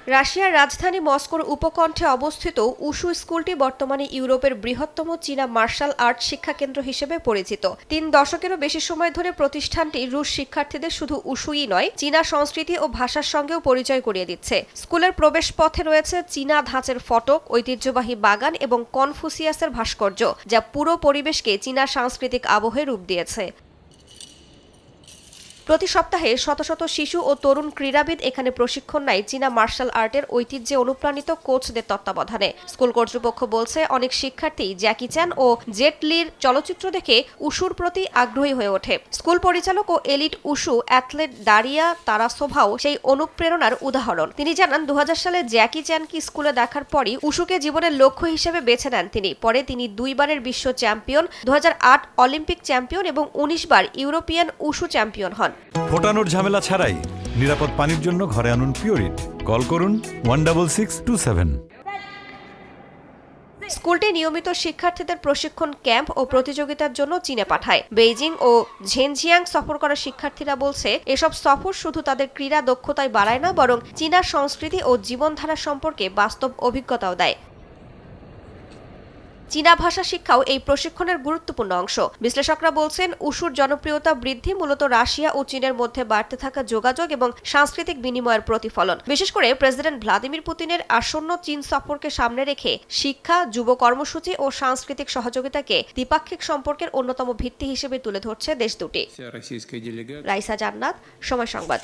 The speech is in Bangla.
রাশিয়ার রাজধানী মস্কোর উপকণ্ঠে অবস্থিত উশু স্কুলটি বর্তমানে ইউরোপের বৃহত্তম চীনা মার্শাল আর্ট শিক্ষা কেন্দ্র হিসেবে পরিচিত। ৩ দশকেরও বেশি সময় ধরে প্রতিষ্ঠানটি রুশ শিক্ষার্থীদের শুধু উশুই নয়, চীনা সংস্কৃতি ও ভাষার সঙ্গেও পরিচয় করিয়ে দিচ্ছে। স্কুলের প্রবেশ পথে রয়েছে চীনা ধাঁচের ফটক, ঐতিহ্যবাহী বাগান এবং কনফুসিয়াসের ভাস্কর্য, যা পুরো পরিবেশকে চীনা সাংস্কৃতিক আবহে রূপ দিয়েছে। প্রতি সপ্তাহে শত শত শিশু ও তরুণ ক্রীড়াবিদ এখানে প্রশিক্ষণ নেয় চীনা মার্শাল আর্টের ঐতিহ্যে অনুপ্রাণিত কোচদের তত্ত্বাবধানে। স্কুল কর্তৃপক্ষ বলছে, অনেক শিক্ষার্থী জ্যাকি চ্যান ও জেট লির চলচ্চিত্র দেখে উশুর প্রতি আগ্রহী হয়ে ওঠে। স্কুল পরিচালক ও এলিট উশু অ্যাথলেট দারিয়া তারাসোভাও সেই অনুপ্রেরণার উদাহরণ। তিনি জানান, ২০০০ সালে জ্যাকি চ্যানকে স্কুলে দেখার পরই উশুকে জীবনের লক্ষ্য হিসেবে বেছে নেন তিনি। পরে তিনি 2 বারের বিশ্ব চ্যাম্পিয়ন, 2008 অলিম্পিক চ্যাম্পিয়ন এবং 19 বার ইউরোপিয়ান উশু চ্যাম্পিয়ন হন। ফোটানোর ঝামেলা ছাড়াই নিরাপদ পানির জন্য ঘরে আনুন পিওরিট। কল করুন 16627। স্কুলটি নিয়মিত শিক্ষার্থীদের প্রশিক্ষণ ক্যাম্প ও প্রতিযোগিতার জন্য চীনে পাঠায়। বেইজিং ও ঝেনজিয়াং সফর করা শিক্ষার্থীরা বলছে, এসব সফর শুধু তাদের ক্রীড়া দক্ষতায় বাড়ায় না, বরং চীনা সংস্কৃতি ও জীবনধারা সম্পর্কে বাস্তব অভিজ্ঞতাও দেয়। চীনা ভাষা শিক্ষাও এই প্রশিক্ষণের গুরুত্বপূর্ণ অংশ। বিশ্লেষকরা বলছেন, উশুর জনপ্রিয়তা বৃদ্ধি মূলত রাশিয়া ও চীনের মধ্যে বাড়তে থাকা যোগাযোগ এবং সাংস্কৃতিক বিনিময়ের প্রতিফলন। বিশেষ করে প্রেসিডেন্ট ভ্লাদিমির পুতিনের আসন্ন চীন সফরকে সামনে রেখে শিক্ষা, যুব কর্মসূচি ও সাংস্কৃতিক সহযোগিতাকে দ্বিপাক্ষিক সম্পর্কের অন্যতম ভিত্তি হিসেবে তুলে ধরছে দেশ দুটি। রাইসা জান্নাত, সময় সংবাদ।